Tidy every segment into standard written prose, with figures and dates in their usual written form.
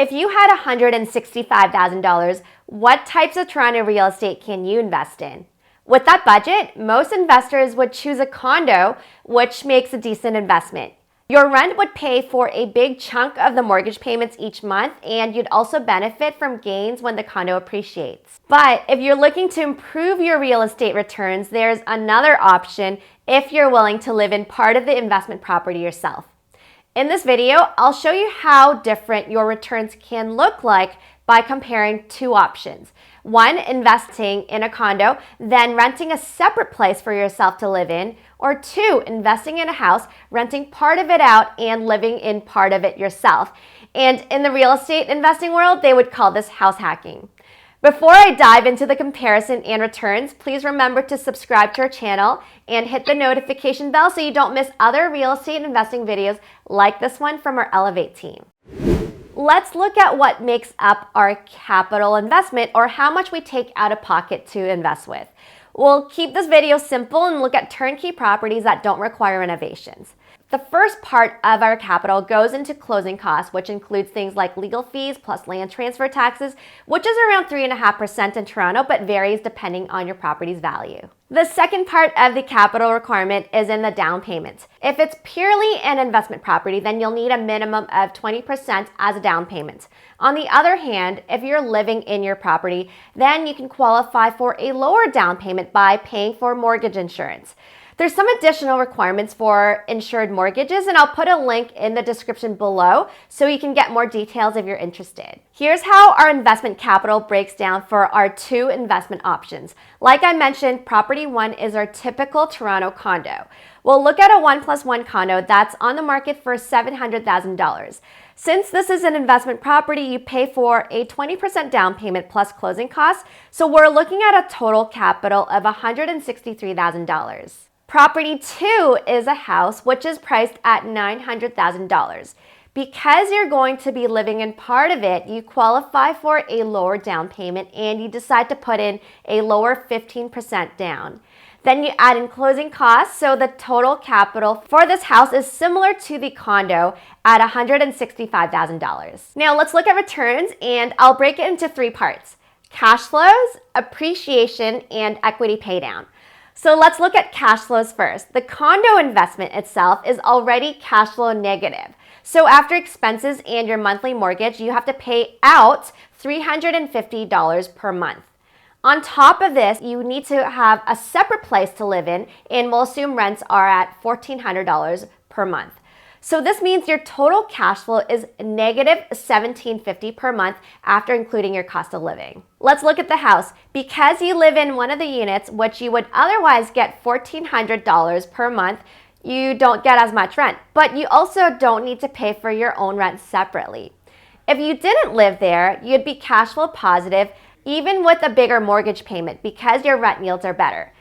If you had $165,000, what types of Toronto real estate can you invest in? With that budget, most investors would choose a condo, which makes a decent investment. Your rent would pay for a big chunk of the mortgage payments each month, and you'd also benefit from gains when the condo appreciates. But if you're looking to improve your real estate returns, there's another option if you're willing to live in part of the investment property yourself. In this video, I'll show you how different your returns can look like by comparing two options. One, investing in a condo, then renting a separate place for yourself to live in, or two, investing in a house, renting part of it out and living in part of it yourself. And in the real estate investing world, they would call this house hacking. Before I dive into the comparison and returns, please remember to subscribe to our channel and hit the notification bell so you don't miss other real estate investing videos like this one from our Elevate team. Let's look at what makes up our capital investment, or how much we take out of pocket to invest with. We'll keep this video simple and look at turnkey properties that don't require renovations. The first part of our capital goes into closing costs, which includes things like legal fees plus land transfer taxes, which is around 3.5% in Toronto, but varies depending on your property's value. The second part of the capital requirement is in the down payment. If it's purely an investment property, then you'll need a minimum of 20% as a down payment. On the other hand, if you're living in your property, then you can qualify for a lower down payment by paying for mortgage insurance. There's some additional requirements for insured mortgages, and I'll put a link in the description below so you can get more details if you're interested. Here's how our investment capital breaks down for our two investment options. Like I mentioned, property one is our typical Toronto condo. We'll look at a 1+1 condo that's on the market for $700,000. Since this is an investment property, you pay for a 20% down payment plus closing costs, so we're looking at a total capital of $163,000. Property two is a house which is priced at $900,000. Because you're going to be living in part of it, you qualify for a lower down payment and you decide to put in a lower 15% down. Then you add in closing costs, so the total capital for this house is similar to the condo at $165,000. Now let's look at returns, and I'll break it into three parts: cash flows, appreciation, and equity paydown. So let's look at cash flows first. The condo investment itself is already cash flow negative. So after expenses and your monthly mortgage, you have to pay out $350 per month. On top of this, you need to have a separate place to live in, and we'll assume rents are at $1,400 per month. So this means your total cash flow is negative $1,750 per month after including your cost of living. Let's look at the house. Because you live in one of the units, which you would otherwise get $1,400 per month, you don't get as much rent, but you also don't need to pay for your own rent separately. If you didn't live there, you'd be cash flow positive even with a bigger mortgage payment because your rent yields are better.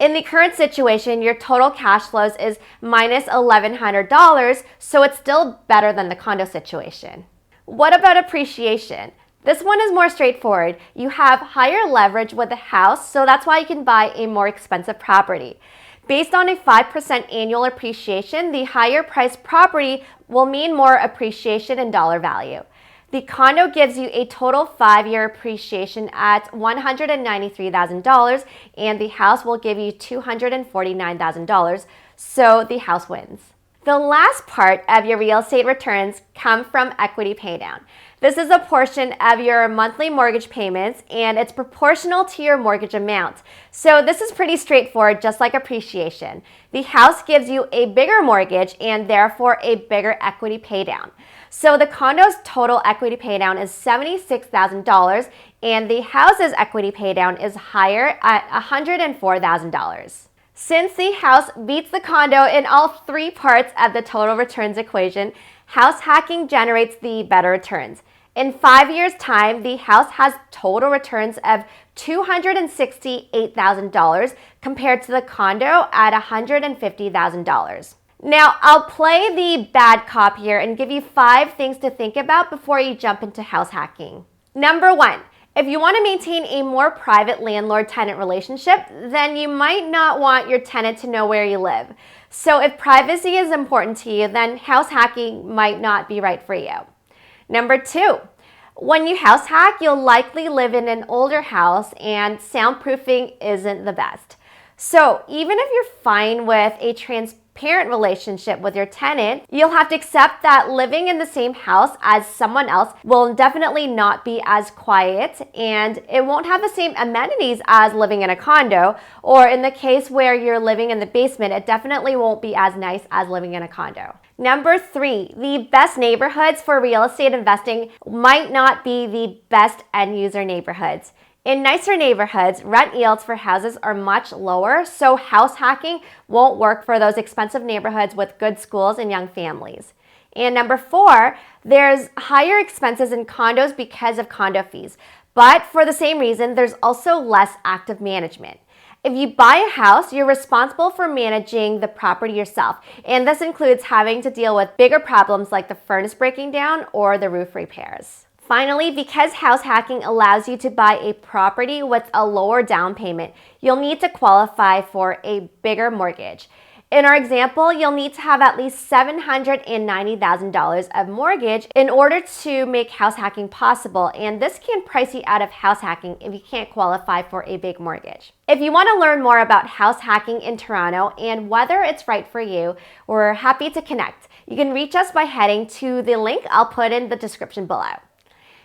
In the current situation, your total cash flows is minus $1,100, so it's still better than the condo situation. What about appreciation? This one is more straightforward. You have higher leverage with the house, so that's why you can buy a more expensive property. Based on a 5% annual appreciation, the higher priced property will mean more appreciation in dollar value. The condo gives you a total 5-year appreciation at $193,000, and the house will give you $249,000, so the house wins. The last part of your real estate returns come from equity paydown. This is a portion of your monthly mortgage payments, and it's proportional to your mortgage amount. So this is pretty straightforward, just like appreciation. The house gives you a bigger mortgage and therefore a bigger equity paydown. So the condo's total equity paydown is $76,000, and the house's equity paydown is higher at $104,000. Since the house beats the condo in all three parts of the total returns equation, house hacking generates the better returns. In 5 years' time, the house has total returns of $268,000 compared to the condo at $150,000. Now, I'll play the bad cop here and give you 5 things to think about before you jump into house hacking. Number 1, if you want to maintain a more private landlord-tenant relationship, then you might not want your tenant to know where you live. So if privacy is important to you, then house hacking might not be right for you. Number 2, When you house hack, you'll likely live in an older house and soundproofing isn't the best. So even if you're fine with a transparent relationship with your tenant, you'll have to accept that living in the same house as someone else will definitely not be as quiet, and it won't have the same amenities as living in a condo, or in the case where you're living in the basement, it definitely won't be as nice as living in a condo. Number 3, the best neighborhoods for real estate investing might not be the best end user neighborhoods. In nicer neighborhoods, rent yields for houses are much lower, so house hacking won't work for those expensive neighborhoods with good schools and young families. And number 4, there's higher expenses in condos because of condo fees. But for the same reason, there's also less active management. If you buy a house, you're responsible for managing the property yourself, and this includes having to deal with bigger problems like the furnace breaking down or the roof repairs. Finally, because house hacking allows you to buy a property with a lower down payment, you'll need to qualify for a bigger mortgage. In our example, you'll need to have at least $790,000 of mortgage in order to make house hacking possible, and this can price you out of house hacking if you can't qualify for a big mortgage. If you want to learn more about house hacking in Toronto and whether it's right for you, we're happy to connect. You can reach us by heading to the link I'll put in the description below.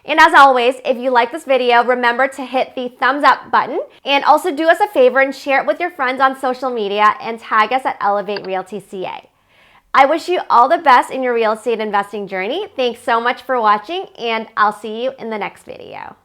And as always, if you like this video, remember to hit the thumbs up button, and also do us a favor and share it with your friends on social media and tag us at Elevate Realty CA. I wish you all the best in your real estate investing journey. Thanks so much for watching, and I'll see you in the next video.